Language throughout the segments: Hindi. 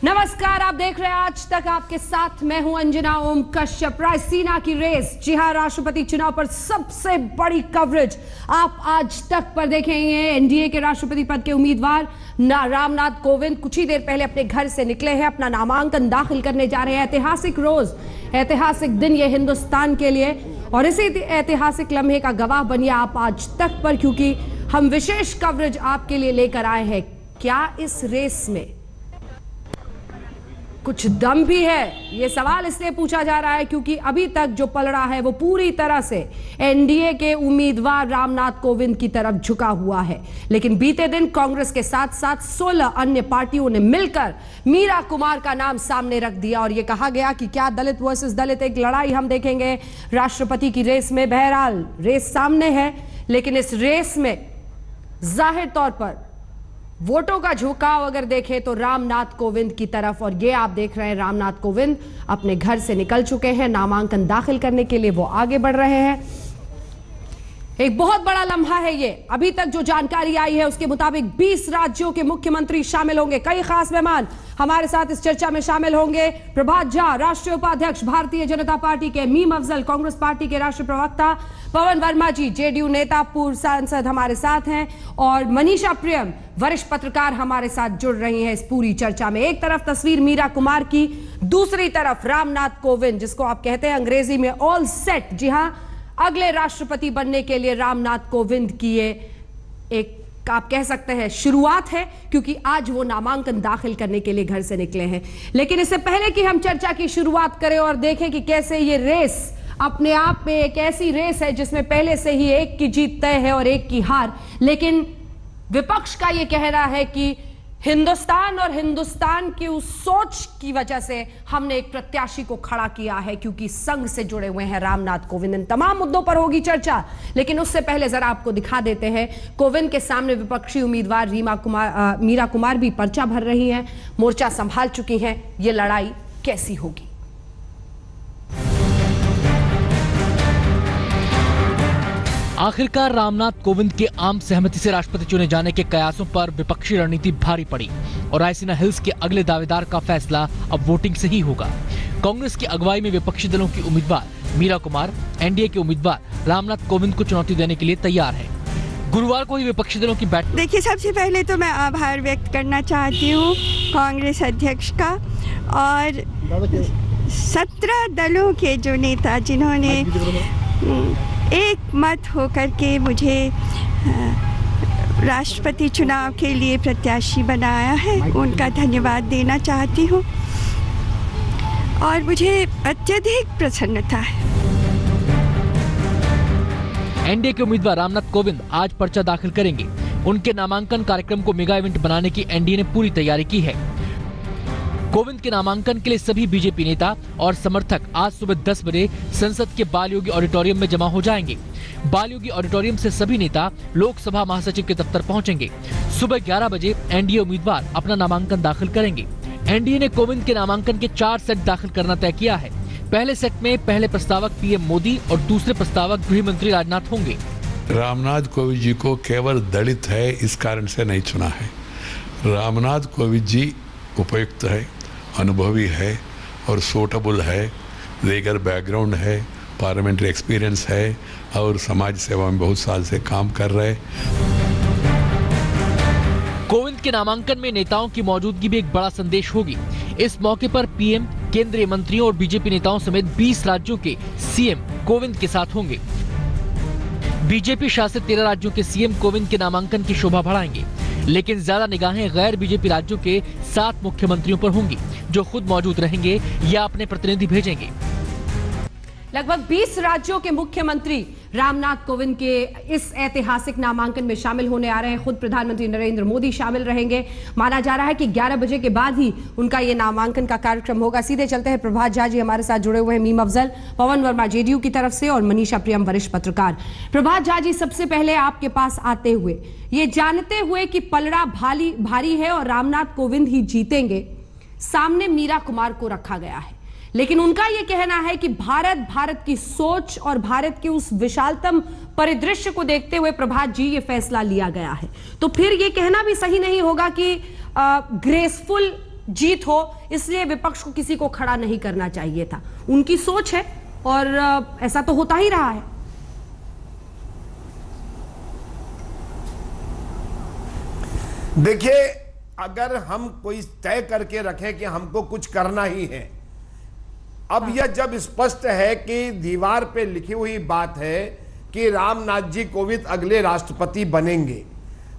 नमस्कार, आप देख रहे हैं आज तक, आपके साथ मैं हूं अंजना ओम कश्यप। रायसीना की रेस, जी हां, राष्ट्रपति चुनाव पर सबसे बड़ी कवरेज आप आज तक पर देखेंगे। एनडीए के राष्ट्रपति पद के उम्मीदवार रामनाथ कोविंद कुछ ही देर पहले अपने घर से निकले हैं, अपना नामांकन दाखिल करने जा रहे हैं। ऐतिहासिक रोज, ऐतिहासिक दिन ये हिंदुस्तान के लिए, और इसी ऐतिहासिक लम्हे का गवाह बनिए आप आज तक पर, क्योंकि हम विशेष कवरेज आपके लिए लेकर आए हैं। क्या इस रेस में कुछ दम भी है? यह सवाल इसलिए पूछा जा रहा है क्योंकि अभी तक जो पलड़ा है वो पूरी तरह से एनडीए के उम्मीदवार रामनाथ कोविंद की तरफ झुका हुआ है। लेकिन बीते दिन कांग्रेस के साथ साथ 16 अन्य पार्टियों ने मिलकर मीरा कुमार का नाम सामने रख दिया और यह कहा गया कि क्या दलित वर्सेस दलित एक लड़ाई हम देखेंगे राष्ट्रपति की रेस में। बहरहाल रेस सामने है, लेकिन इस रेस में जाहिर तौर पर वोटों का झुकाव अगर देखें तो रामनाथ कोविंद की तरफ, और ये आप देख रहे हैं रामनाथ कोविंद अपने घर से निकल चुके हैं, नामांकन दाखिल करने के लिए वो आगे बढ़ रहे हैं। एक बहुत बड़ा लम्हा है ये। अभी तक जो जानकारी आई है उसके मुताबिक 20 राज्यों के मुख्यमंत्री शामिल होंगे। कई खास मेहमान हमारे साथ इस चर्चा में शामिल होंगे। प्रभात झा, राष्ट्रीय उपाध्यक्ष भारतीय जनता पार्टी के, मीम अफजल, कांग्रेस पार्टी के राष्ट्रीय प्रवक्ता, पवन वर्मा जी, जेडीयू नेता, पूर्व सांसद हमारे साथ हैं, और मनीषा प्रियम, वरिष्ठ पत्रकार हमारे साथ जुड़ रही हैं इस पूरी चर्चा में। एक तरफ तस्वीर मीरा कुमार की, दूसरी तरफ रामनाथ कोविंद, जिसको आप कहते हैं अंग्रेजी में ऑल सेट। जी हां, अगले राष्ट्रपति बनने के लिए रामनाथ कोविंद की ये एक आप कह सकते हैं शुरुआत है, क्योंकि आज वो नामांकन दाखिल करने के लिए घर से निकले हैं। लेकिन इससे पहले कि हम चर्चा की शुरुआत करें और देखें कि कैसे ये रेस अपने आप में एक ऐसी रेस है जिसमें पहले से ही एक की जीत तय है और एक की हार, लेकिन विपक्ष का ये कहना है कि हिंदुस्तान और हिंदुस्तान की उस सोच की वजह से हमने एक प्रत्याशी को खड़ा किया है, क्योंकि संघ से जुड़े हुए हैं रामनाथ कोविंद। इन तमाम मुद्दों पर होगी चर्चा, लेकिन उससे पहले जरा आपको दिखा देते हैं कोविंद के सामने विपक्षी उम्मीदवार मीरा कुमार भी पर्चा भर रही हैं, मोर्चा संभाल चुकी हैं। ये लड़ाई कैसी होगी? आखिरकार रामनाथ कोविंद के आम सहमति से राष्ट्रपति चुने जाने के कयासों पर विपक्षी रणनीति भारी पड़ी और रायसीना हिल्स के अगले दावेदार का फैसला अब वोटिंग से ही होगा। कांग्रेस की अगुवाई में विपक्षी दलों की उम्मीदवार मीरा कुमार एनडीए के उम्मीदवार रामनाथ कोविंद को चुनौती देने के लिए तैयार है। गुरुवार को ही विपक्षी दलों की बैठक। देखिए, सबसे पहले तो मैं आभार व्यक्त करना चाहती हूँ कांग्रेस अध्यक्ष का और 17 दलों के जो नेता जिन्होंने एक मत होकर के मुझे राष्ट्रपति चुनाव के लिए प्रत्याशी बनाया है, उनका धन्यवाद देना चाहती हूँ और मुझे अत्यधिक प्रसन्नता है। एनडीए के उम्मीदवार रामनाथ कोविंद आज पर्चा दाखिल करेंगे। उनके नामांकन कार्यक्रम को मेगा इवेंट बनाने की एनडीए ने पूरी तैयारी की है। कोविंद के नामांकन के लिए सभी बीजेपी नेता और समर्थक आज सुबह 10 बजे संसद के बालयोगी ऑडिटोरियम में जमा हो जाएंगे। बालयोगी ऑडिटोरियम से सभी नेता लोकसभा महासचिव के दफ्तर पहुंचेंगे। सुबह 11 बजे एनडीए उम्मीदवार अपना नामांकन दाखिल करेंगे। एनडीए ने कोविंद के नामांकन के 4 सेट दाखिल करना तय किया है। पहले सेट में पहले प्रस्तावक पीएम मोदी और दूसरे प्रस्तावक गृह मंत्री राजनाथ होंगे। रामनाथ कोविंद जी को केवल दलित है इस कारण से नहीं चुना है। रामनाथ कोविंद जी उपयुक्त है, अनुभवी है और सूटेबल है, लीगल बैकग्राउंड है, पार्लियामेंट्री एक्सपीरियंस है और समाज सेवा में बहुत साल से काम कर रहे। कोविंद के नामांकन में नेताओं की मौजूदगी भी एक बड़ा संदेश होगी। इस मौके पर पीएम, केंद्रीय मंत्रियों और बीजेपी नेताओं समेत 20 राज्यों के सीएम कोविंद के साथ होंगे। बीजेपी शासित 13 राज्यों के सीएम कोविंद के नामांकन की शोभा बढ़ाएंगे, लेकिन ज्यादा निगाहें गैर बीजेपी राज्यों के 7 मुख्यमंत्रियों पर होंगी, जो खुद मौजूद रहेंगे या अपने प्रतिनिधि भेजेंगे। लगभग 20 राज्यों के मुख्यमंत्री रामनाथ कोविंद के इस ऐतिहासिक नामांकन में शामिल होने आ रहे हैं। खुद प्रधानमंत्री नरेंद्र मोदी शामिल रहेंगे। माना जा रहा है कि 11 बजे के बाद ही उनका ये नामांकन का कार्यक्रम होगा। सीधे चलते हैं, प्रभात झा जी हमारे साथ जुड़े हुए हैं, मीम अफजल, पवन वर्मा जेडीयू की तरफ से और मनीषा प्रियम वरिष्ठ पत्रकार। प्रभात झा जी, सबसे पहले आपके पास आते हुए, ये जानते हुए कि पलड़ा भारी है और रामनाथ कोविंद ही जीतेंगे, सामने मीरा कुमार को रखा गया है, लेकिन उनका यह कहना है कि भारत की सोच और भारत के उस विशालतम परिदृश्य को देखते हुए प्रभात जी ये फैसला लिया गया है। तो फिर यह कहना भी सही नहीं होगा कि ग्रेसफुल जीत हो, इसलिए विपक्ष को किसी को खड़ा नहीं करना चाहिए था। उनकी सोच है और ऐसा तो होता ही रहा है। देखिए, अगर हम कोई तय करके रखें कि हमको कुछ करना ही है, अब यह जब स्पष्ट है कि दीवार पे लिखी हुई बात है कि रामनाथ जी कोविंद अगले राष्ट्रपति बनेंगे,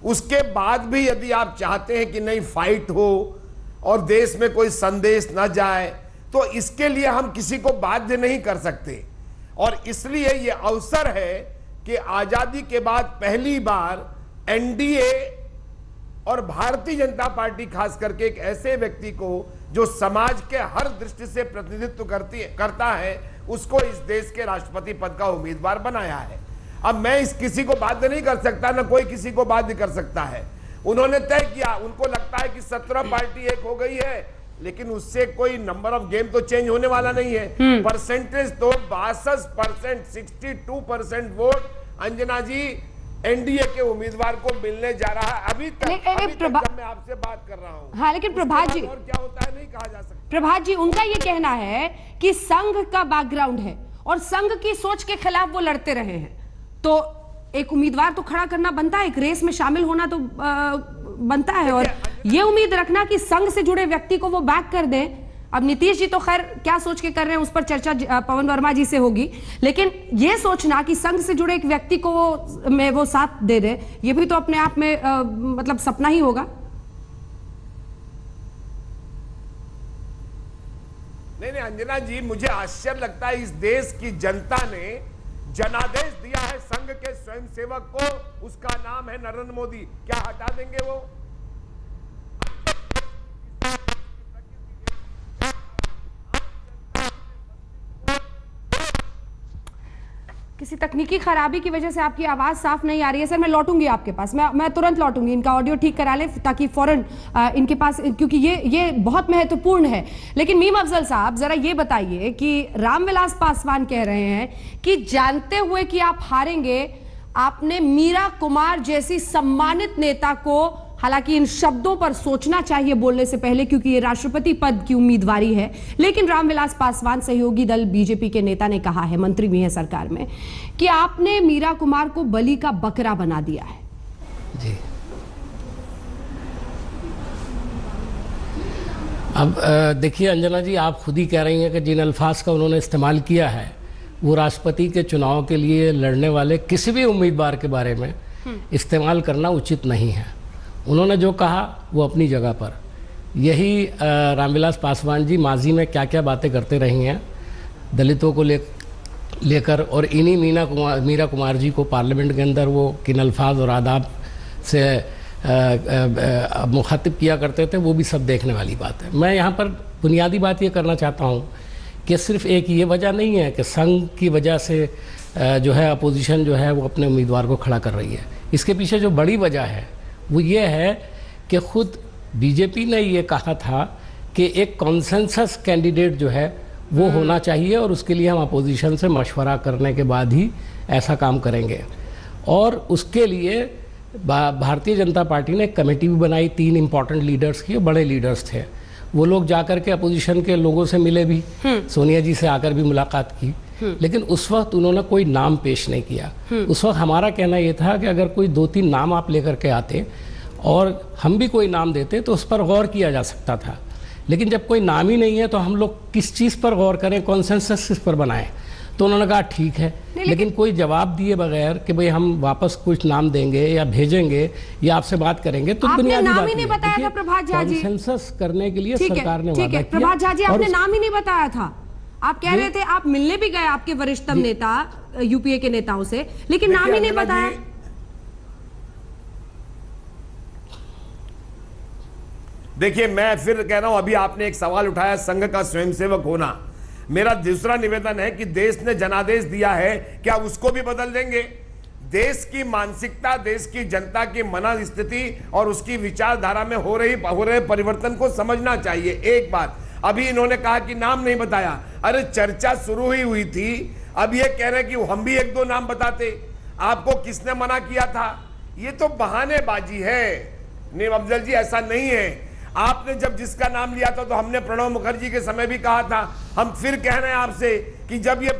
उसके बाद भी यदि आप चाहते हैं कि नहीं फाइट हो और देश में कोई संदेश न जाए, तो इसके लिए हम किसी को बाध्य नहीं कर सकते। और इसलिए यह अवसर है कि आजादी के बाद पहली बार एनडीए और भारतीय जनता पार्टी खास करके एक ऐसे व्यक्ति को जो समाज के हर दृष्टि से प्रतिनिधित्व करता है, उसको इस देश के राष्ट्रपति पद का उम्मीदवार बनाया है। अब मैं इस किसी को बाध्य नहीं कर सकता, ना कोई किसी को बाध्य कर सकता है। उन्होंने तय किया, उनको लगता है कि 17 पार्टी एक हो गई है, लेकिन उससे कोई नंबर ऑफ गेम तो चेंज होने वाला नहीं है। परसेंटेज तो 62%, 62% वोट अंजना जी एनडीए के उम्मीदवार को मिलने जा रहा है। अभी तक जब मैं आपसे बात कर रहा हूं। हाँ, लेकिन प्रभात जी, और क्या होता है नहीं कहा जा सकता। प्रभात जी, उनका ये कहना है कि संघ का बैकग्राउंड है और संघ की सोच के खिलाफ वो लड़ते रहे हैं, तो एक उम्मीदवार तो खड़ा करना बनता है, एक रेस में शामिल होना तो बनता है। और ये उम्मीद रखना कि संघ से जुड़े व्यक्ति को वो बैक कर दें, अब नीतीश जी तो खैर क्या सोच के कर रहे हैं उस पर चर्चा पवन वर्मा जी से होगी, लेकिन ये सोचना कि संघ से जुड़े एक व्यक्ति को वो साथ दे दे, ये भी तो अपने आप में मतलब सपना ही होगा। नहीं अंजना जी, मुझे आश्चर्य लगता है, इस देश की जनता ने जनादेश दिया है संघ के स्वयंसेवक को, उसका नाम है नरेंद्र मोदी। क्या हटा देंगे वो? किसी तकनीकी खराबी की वजह से आपकी आवाज साफ नहीं आ रही है सर। मैं लौटूंगी आपके पास, मैं तुरंत लौटूंगी, इनका ऑडियो ठीक करा लें ताकि फौरन इनके पास, क्योंकि ये बहुत महत्वपूर्ण है। लेकिन मीम अफजल साहब, जरा ये बताइए कि रामविलास पासवान कह रहे हैं कि जानते हुए कि आप हारेंगे, आपने मीरा कुमार जैसी सम्मानित नेता को, हालांकि इन शब्दों पर सोचना चाहिए बोलने से पहले क्योंकि ये राष्ट्रपति पद की उम्मीदवारी है, लेकिन रामविलास पासवान सहयोगी दल बीजेपी के नेता ने कहा है, मंत्री भी है सरकार में, कि आपने मीरा कुमार को बलि का बकरा बना दिया है। जी, अब देखिए अंजना जी, आप खुद ही कह रही हैं कि जिन अल्फाज का उन्होंने इस्तेमाल किया है वो राष्ट्रपति के चुनाव के लिए लड़ने वाले किसी भी उम्मीदवार के बारे में इस्तेमाल करना उचित नहीं है। उन्होंने जो कहा वो अपनी जगह पर, यही रामविलास पासवान जी माजी में क्या क्या बातें करते रही हैं दलितों को लेकर, और इन्हीं मीरा कुमार जी को पार्लियामेंट के अंदर वो किन अल्फाज और आदाब से मुखातिब किया करते थे, वो भी सब देखने वाली बात है। मैं यहाँ पर बुनियादी बात ये करना चाहता हूँ कि सिर्फ एक ये वजह नहीं है कि संघ की वजह से जो है अपोजिशन जो है वो अपने उम्मीदवार को खड़ा कर रही है। इसके पीछे जो बड़ी वजह है वो ये है कि खुद बीजेपी ने ये कहा था कि एक कॉन्सेंसस कैंडिडेट जो है वो होना चाहिए और उसके लिए हम अपोजिशन से मशवरा करने के बाद ही ऐसा काम करेंगे। और उसके लिए भारतीय जनता पार्टी ने एक कमेटी भी बनाई 3 इम्पॉर्टेंट लीडर्स की, बड़े लीडर्स थे, वो लोग जाकर के अपोजिशन के लोगों से मिले भी, सोनिया जी से आकर भी मुलाकात की, लेकिन उस वक्त उन्होंने कोई नाम पेश नहीं किया। उस वक्त हमारा कहना ये था कि अगर कोई 2-3 नाम आप लेकर के आते और हम भी कोई नाम देते तो उस पर गौर किया जा सकता था, लेकिन जब कोई नाम ही नहीं है तो हम लोग किस चीज़ पर गौर करें, कॉन्सेंसस किस पर बनाएं। तो उन्होंने कहा ठीक है, लेकिन कोई जवाब दिए बगैर कि भाई हम वापस कुछ नाम देंगे या भेजेंगे या आपसे बात करेंगे, तो बुनियादी बात नहीं बताया था। प्रभात झा जी, कॉन्सेंसस करने के लिए सरकार ने वादा किया। प्रभात झा जी, आपने नाम ही नहीं बताया था, आप कह रहे थे आप मिलने भी गए आपके वरिष्ठतम नेता यूपीए के नेताओं से, लेकिन नाम ही नहीं बताया। देखिए, मैं फिर कह रहा हूं, अभी आपने एक सवाल उठाया संघ का स्वयंसेवक होना। मेरा दूसरा निवेदन है कि देश ने जनादेश दिया है, क्या उसको भी बदल देंगे? देश की मानसिकता, देश की जनता की मन स्थिति और उसकी विचारधारा में हो रहे परिवर्तन को समझना चाहिए। एक बात, अभी इन्होंने कहा कि नाम नहीं बताया, अरे चर्चा शुरू ही हुई थी, अब ये कह रहे कि हम भी 1-2 नाम बताते, आपको किसने मना किया था? ये तो बहानेबाजी है नीम अफजल जी, ऐसा नहीं है। आपने जब जिसका नाम लिया था तो हमने प्रणब मुखर्जी के समय भी कहा था, हम फिर कह रहे हैं आपसे कि जब ये